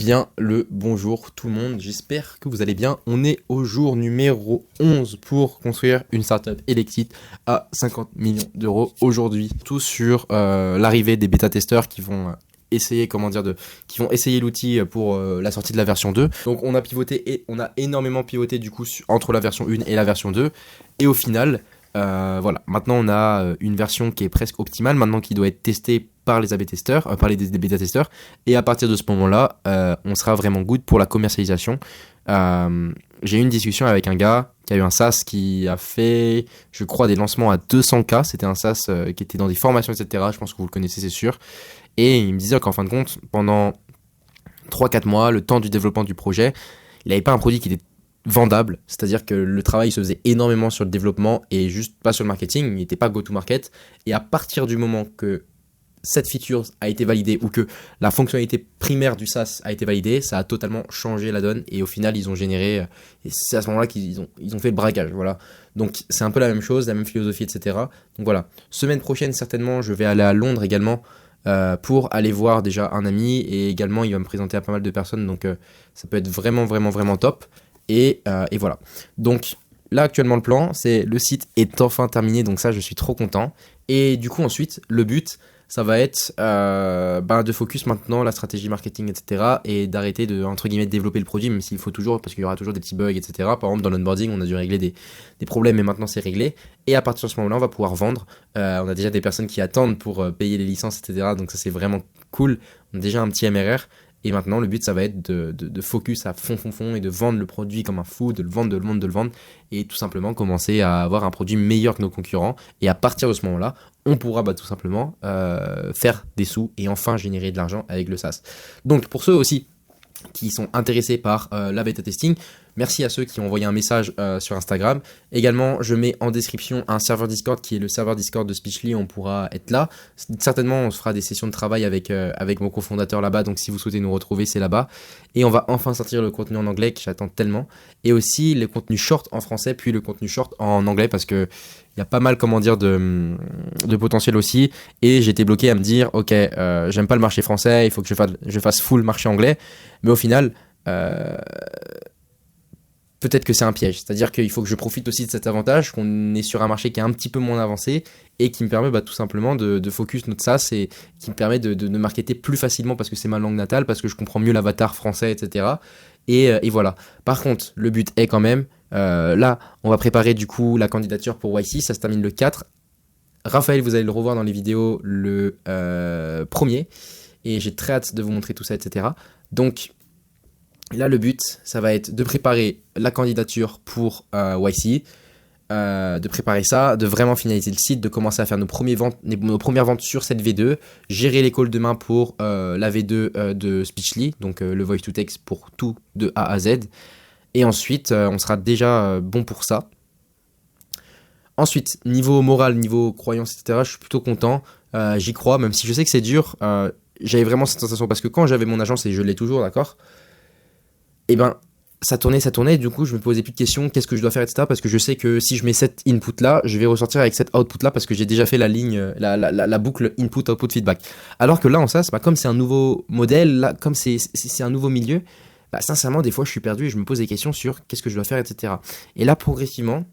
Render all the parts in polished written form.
bien le bonjour tout le monde, j'espère que vous allez bien. On est au jour numéro 11 pour construire une startup électrique à 50 millions d'euros aujourd'hui. Tout sur l'arrivée des bêta-testeurs qui vont essayer qui vont essayer l'outil pour la sortie de la version 2. Donc on a pivoté et on a énormément pivoté du coup entre la version 1 et la version 2. Et au final, voilà, maintenant on a une version qui est presque optimale, maintenant qui doit être testée par les AB testeurs, par les bêta-testeurs, et à partir de ce moment-là, on sera vraiment good pour la commercialisation. J'ai eu une discussion avec un gars qui a eu un SaaS qui a fait, je crois, des lancements à 200K, c'était un SaaS qui était dans des formations, etc., je pense que vous le connaissez, c'est sûr, et il me disait qu'en fin de compte, pendant 3-4 mois, le temps du développement du projet, il n'avait pas un produit qui était vendable, c'est-à-dire que le travail se faisait énormément sur le développement et juste pas sur le marketing, il n'était pas go-to-market, et à partir du moment que cette feature a été validée ou que la fonctionnalité primaire du SaaS a été validée, ça a totalement changé la donne et au final ils ont généré, et c'est à ce moment-là qu'ils ont fait le braquage, voilà. Donc c'est un peu la même chose, la même philosophie, etc. Donc voilà, semaine prochaine certainement je vais aller à Londres également pour aller voir déjà un ami et également il va me présenter à pas mal de personnes, donc ça peut être vraiment top et voilà. Donc là actuellement le plan c'est le site est enfin terminé, donc ça je suis trop content et du coup ensuite le but ça va être de focus maintenant la stratégie marketing, etc. et d'arrêter de, entre guillemets, développer le produit, même s'il faut toujours, parce qu'il y aura toujours des petits bugs, etc. Par exemple, dans l'onboarding, on a dû régler des problèmes, mais maintenant c'est réglé. Et à partir de ce moment-là, on va pouvoir vendre. On a déjà des personnes qui attendent pour payer les licences, etc. Donc ça, c'est vraiment cool. On a déjà un petit MRR. Et maintenant, le but, ça va être de focus à fond et de vendre le produit comme un fou, de le vendre. Et tout simplement commencer à avoir un produit meilleur que nos concurrents. Et à partir de ce moment-là, on pourra tout simplement faire des sous et enfin générer de l'argent avec le SaaS. Donc, pour ceux aussi qui sont intéressés par la bêta testing, merci à ceux qui ont envoyé un message sur Instagram. Également, je mets en description un serveur Discord qui est le serveur Discord de Speechly, on pourra être là. Certainement, on se fera des sessions de travail avec mon cofondateur là-bas, donc si vous souhaitez nous retrouver, c'est là-bas. Et on va enfin sortir le contenu en anglais que j'attends tellement. Et aussi les contenus short en français, puis le contenu short en anglais parce que il y a pas mal, de potentiel aussi. Et j'étais bloqué à me dire, ok, j'aime pas le marché français, il faut que je fasse full marché anglais. Mais au final, peut-être que c'est un piège. C'est-à-dire qu'il faut que je profite aussi de cet avantage, qu'on est sur un marché qui est un petit peu moins avancé et qui me permet tout simplement de focus notre SaaS et qui me permet de marketer plus facilement parce que c'est ma langue natale, parce que je comprends mieux l'avatar français, etc. Et voilà. Par contre, le but est quand même, là, on va préparer du coup la candidature pour YC, ça se termine le 4. Raphaël, vous allez le revoir dans les vidéos le 1er. Et j'ai très hâte de vous montrer tout ça, etc. Donc, là, le but, ça va être de préparer la candidature pour YC, de préparer ça, de vraiment finaliser le site, de commencer à faire nos premières ventes sur cette V2, gérer les calls demain pour la V2 de Speechly, donc le voice to text pour tout de A à Z. Et ensuite, on sera déjà bon pour ça. Ensuite, niveau moral, niveau croyance, etc., je suis plutôt content. J'y crois, même si je sais que c'est dur. J'avais vraiment cette sensation parce que quand j'avais mon agence, et je l'ai toujours, d'accord, et ça tournait, et du coup je me posais plus de questions, qu'est-ce que je dois faire, etc. Parce que je sais que si je mets cet input là, je vais ressortir avec cet output là parce que j'ai déjà fait la ligne, la boucle input, output, feedback. Alors que là en SaaS, comme c'est un nouveau modèle, là, comme c'est un nouveau milieu, sincèrement des fois je suis perdu et je me pose des questions sur qu'est-ce que je dois faire, etc. Et là progressivement,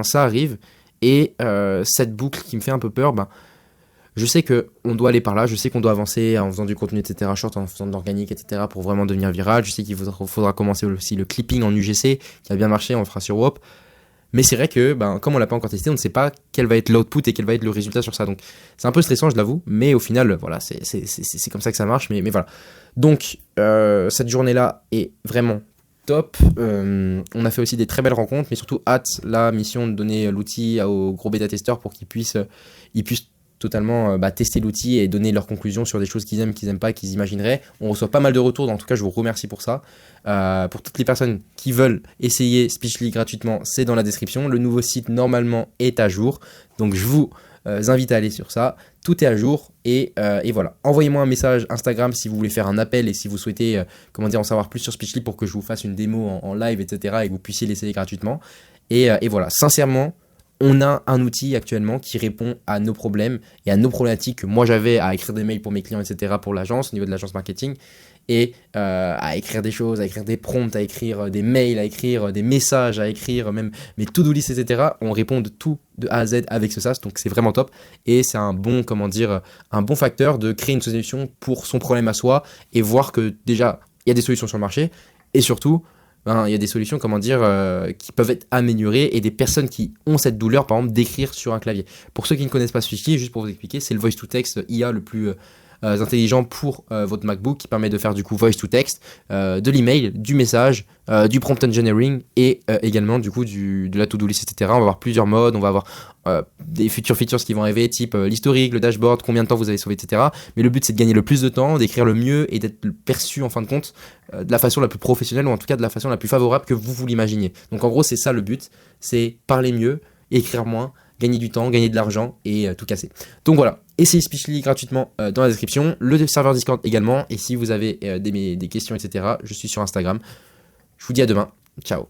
ça arrive et cette boucle qui me fait un peu peur, je sais qu'on doit aller par là, je sais qu'on doit avancer en faisant du contenu, etc., short, en faisant de l'organique, etc., pour vraiment devenir viral. Je sais qu'il faudra commencer aussi le clipping en UGC, qui a bien marché, on le fera sur WOP. Mais c'est vrai que, comme on l'a pas encore testé, on ne sait pas quel va être l'output et quel va être le résultat sur ça. Donc, c'est un peu stressant, je l'avoue, mais au final, voilà, c'est comme ça que ça marche, mais voilà. Donc, cette journée-là est vraiment top. On a fait aussi des très belles rencontres, mais surtout hâte la mission de donner l'outil aux gros bêta-testeurs pour qu'ils puissent totalement tester l'outil et donner leurs conclusions sur des choses qu'ils aiment pas, qu'ils imagineraient. On reçoit pas mal de retours, en tout cas je vous remercie pour ça. Pour toutes les personnes qui veulent essayer Speechly gratuitement, c'est dans la description. Le nouveau site normalement est à jour, donc je vous invite à aller sur ça. Tout est à jour et voilà. Envoyez-moi un message Instagram si vous voulez faire un appel et si vous souhaitez en savoir plus sur Speechly pour que je vous fasse une démo en live, etc. et que vous puissiez l'essayer gratuitement. Et voilà, sincèrement, on a un outil actuellement qui répond à nos problèmes et à nos problématiques que moi j'avais à écrire des mails pour mes clients, etc. pour l'agence, au niveau de l'agence marketing. et à écrire des choses, à écrire des prompts, à écrire des mails, à écrire des messages, à écrire même mes to-do list, etc. On répond de tout de A à Z avec ce SaaS, donc c'est vraiment top. Et c'est un bon, un bon facteur de créer une solution pour son problème à soi et voir que déjà, il y a des solutions sur le marché et surtout, il y a des solutions, qui peuvent être améliorées et des personnes qui ont cette douleur, par exemple, d'écrire sur un clavier. Pour ceux qui ne connaissent pas ce fichier, juste pour vous expliquer, c'est le voice to text IA le plus intelligent pour votre MacBook qui permet de faire du coup voice to text, de l'email, du message, du prompt engineering et également du coup de la to-do list, etc. On va avoir plusieurs modes, on va avoir des futures features qui vont arriver, type l'historique, le dashboard, combien de temps vous avez sauvé, etc. Mais le but c'est de gagner le plus de temps, d'écrire le mieux et d'être perçu en fin de compte de la façon la plus professionnelle ou en tout cas de la façon la plus favorable que vous l'imaginiez. Donc en gros c'est ça le but, c'est parler mieux, écrire moins, gagner du temps, gagner de l'argent et tout casser. Donc voilà, essayez Speechly gratuitement dans la description, le serveur Discord également, et si vous avez des questions, etc., je suis sur Instagram. Je vous dis à demain, ciao.